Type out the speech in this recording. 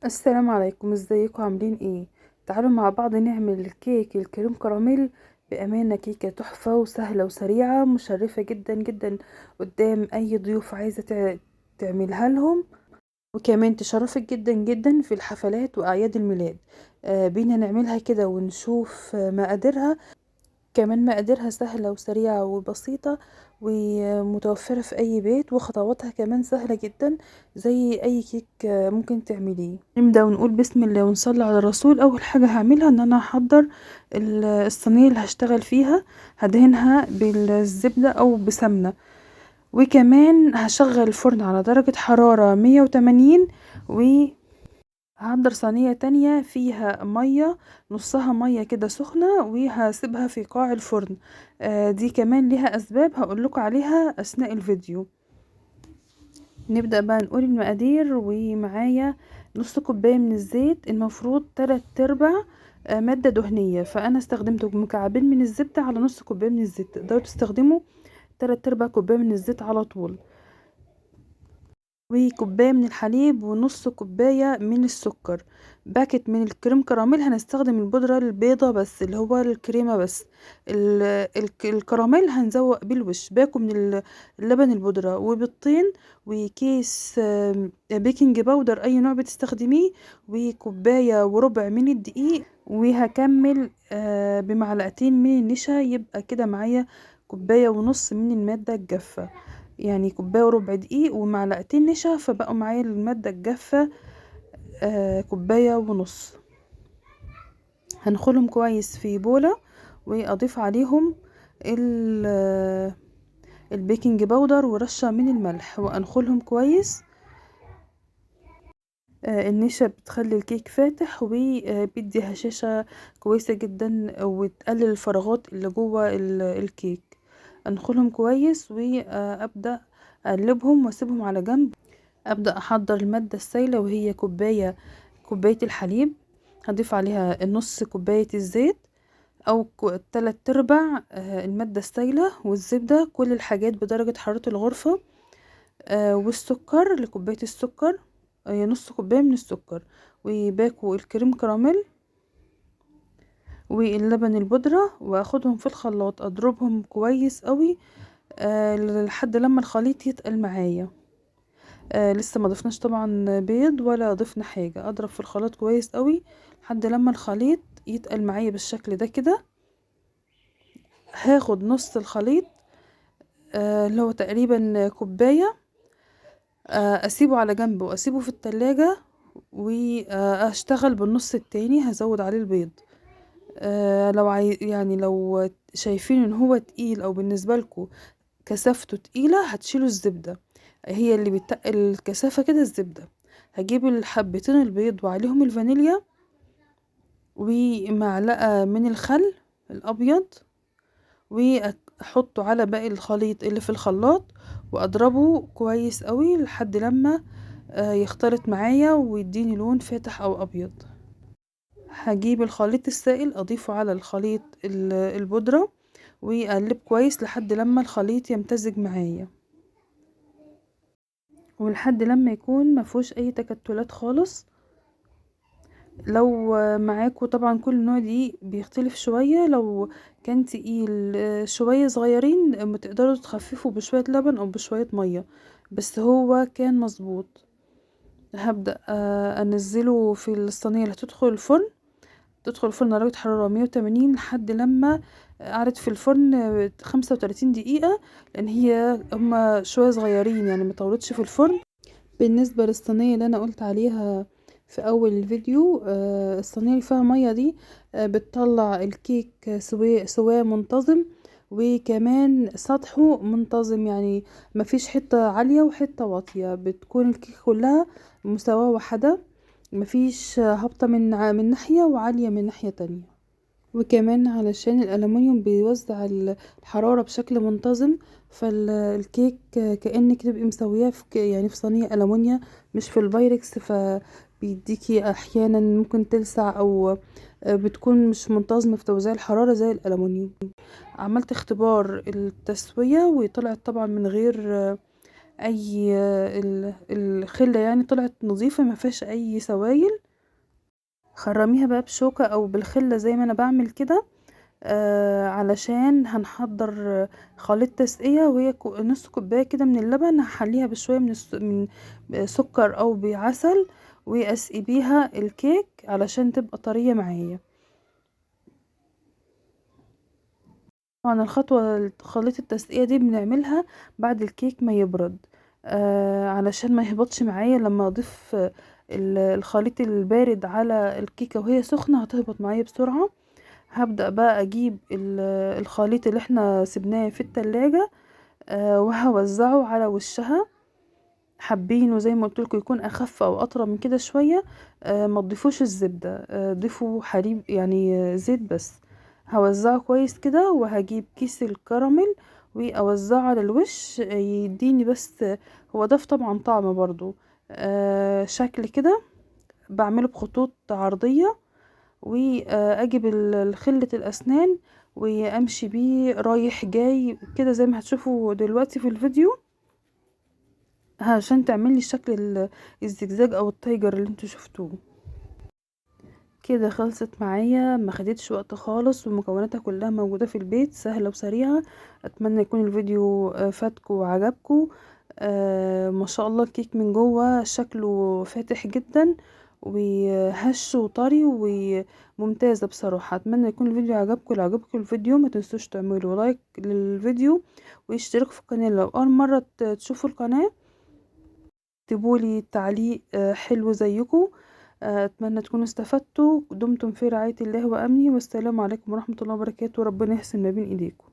السلام عليكم، ازيكم عاملين ايه؟ تعالوا مع بعض نعمل الكيك الكريم كراميل. بأمانة كيكة تحفة وسهلة وسريعة مشرفة جدا جدا قدام اي ضيوف عايزة تعملها لهم. وكمان تشرفك جدا جدا في الحفلات واعياد الميلاد. بينا نعملها كده ونشوف مقاديرها. كمان مقاديرها سهلة وسريعة وبسيطة ومتوفرة في أي بيت، وخطواتها كمان سهلة جدا زي أي كيك ممكن تعمليه. نبدأ ونقول بسم الله ونصلي على الرسول. أول حاجة هعملها إن أنا هحضر الصينية اللي هشتغل فيها، هدهنها بالزبدة أو بسمنة. وكمان هشغل الفرن على درجة حرارة 180. هحضر صينية تانية فيها مية، نصها مية كده سخنة، وهسيبها في قاع الفرن. دي كمان ليها أسباب هقولكوا عليها أثناء الفيديو. نبدأ بقى نقول المقادير. ومعايا نص كوباية من الزيت، المفروض 3/4 مادة دهنية، فأنا استخدمت مكعبين من الزبدة على نص كوباية من الزيت. تقدروا تستخدموا 3/4 كوباية من الزيت على طول. وكوباية من الحليب ونص كوباية من السكر. باكت من الكريم كراميل هنستخدم البودرة البيضة بس، اللي هو الكريمة بس. الكراميل هنزوق بالوش. باكو من اللبن البودرة وبالطين. وكيس بيكنج باودر اي نوع بتستخدميه. وكوباية وربع من الدقيق. وهكمل بمعلقتين من النشا، يبقى كده معايا كوباية ونص من المادة الجافة. يعني كوباية وربع دقيق ومعلقتين نشا، فبقوا معايا المادة الجافة كوباية ونص. هنخلهم كويس في بولة، واضيف عليهم البيكنج باودر ورشة من الملح، وانخلهم كويس. النشا بتخلي الكيك فاتح وبيدي هشاشة كويسة جدا، وتقلل الفراغات اللي جوه الكيك. انخلهم كويس وابدأ اقلبهم واسيبهم على جنب. ابدأ احضر المادة السائلة، وهي كوباية الحليب. هضيف عليها نص كوباية الزيت، او 3/4 المادة السائلة والزبدة، كل الحاجات بدرجة حرارة الغرفة. والسكر لكوباية السكر، نص كوباية من السكر. وباكو الكريم كراميل واللبن البودرة، واخدهم في الخلاط اضربهم كويس قوي لحد لما الخليط يتقل معايا. لسه ما ضفناش طبعا بيض ولا ضفنا حاجة. اضرب في الخلاط كويس قوي لحد لما الخليط يتقل معايا بالشكل ده كده. هاخد نص الخليط اللي هو تقريبا كوباية، اسيبه على جنب واسيبه في التلاجة. واشتغل بالنص التاني هزود عليه البيض. لو يعني لو شايفين ان هو تقيل او بالنسبة لكم كثافته تقيلة، هتشيلوا الزبدة. هي اللي بتقل الكثافة كده الزبدة. هجيب الحبتين البيض وعليهم الفانيليا، ومعلقة من الخل الأبيض، وأحطه على باقي الخليط اللي في الخلاط، وأضربه كويس قوي لحد لما يختلط معايا ويديني لون فاتح أو أبيض. هجيب الخليط السائل أضيفه على الخليط البودرة، وأقلب كويس لحد لما الخليط يمتزج معايا، ولحد لما يكون مفهوش أي تكتلات خالص. لو معاكوا طبعا كل نوع دي بيختلف شوية، لو كان تقيل شوية صغيرين ما تقدروا تخففوا بشوية لبن او بشوية مية، بس هو كان مظبوط. هبدأ انزله في الصينية اللي تدخل الفرن درجة حرارة 180 لحد لما قعدت في الفرن 35 دقيقة، لان هما شوية صغيرين يعني مطولتش في الفرن. بالنسبة للصينية اللي انا قلت عليها في اول الفيديو، الصينية اللي فيها مية دي بتطلع الكيك سواه منتظم، وكمان سطحه منتظم، يعني مفيش حتة عالية وحتة واطية، بتكون الكيك كلها مساواة واحدة، مفيش هابطة من ناحية وعالية من ناحية تانية. وكمان علشان الألمنيوم بيوزع الحرارة بشكل منتظم، فالكيك كأنك تبقي مسوياه يعني في صينية ألمونيا مش في البايركس، فبيديكي أحيانا ممكن تلسع أو بتكون مش منتظمة في توزيع الحرارة زي الألمونيوم. عملت اختبار التسوية وطلعت طبعا من غير اي الخلة يعني طلعت نظيفة ما فيهاش اي سوائل. خرميها بقى بشوكة او بالخلة زي ما انا بعمل كده. علشان هنحضر خليط تسقية، وهي نص كوباية كده من اللبن هحليها بشوية من سكر او بعسل، واسقي بيها الكيك علشان تبقى طرية معايا. طبعا الخطوة خليط التسقية دي بنعملها بعد الكيك ما يبرد، علشان ما يهبطش معايا لما اضيف الخليط البارد على الكيكة وهي سخنة هتهبط معايا بسرعة. هبدأ بقى اجيب الخليط اللي احنا سبناه في التلاجة، وهوزعه على وشها. حابينه زي ما قلت لكم يكون اخف او اطرى من كده شويه، ما تضيفوش الزبده، ضيفوا حليب يعني زيت بس. هوزعه كويس كده وهجيب كيس الكراميل واوزعه على الوش، يديني بس هو ضاف طبعا طعم برضو، شكل كده. بعمله بخطوط عرضيه، واجيب خلة الاسنان وامشي بيه رايح جاي كده زي ما هتشوفوا دلوقتي في الفيديو، عشان تعملي شكل الزجزاج او التايجر اللي انتوا شفتوه. كده خلصت معايا، ما خدتش وقت خالص، ومكوناتها كلها موجودة في البيت سهلة وسريعة. اتمنى يكون الفيديو فاتكم وعجبكم. ما شاء الله الكيك من جوه شكله فاتح جدا وهش وطري وممتازة بصراحة. اتمنى يكون الفيديو عجبكم. لو عجبكم الفيديو ما تنسوش تعملوا لايك للفيديو واشتركوا في القناة لو اول مرة تشوفوا القناة. اكتبولي تعليق حلو زيكم. اتمنى تكونوا استفدتوا. دمتم في رعاية الله وامنه، والسلام عليكم ورحمة الله وبركاته. ربنا يحسن ما بين ايديكم.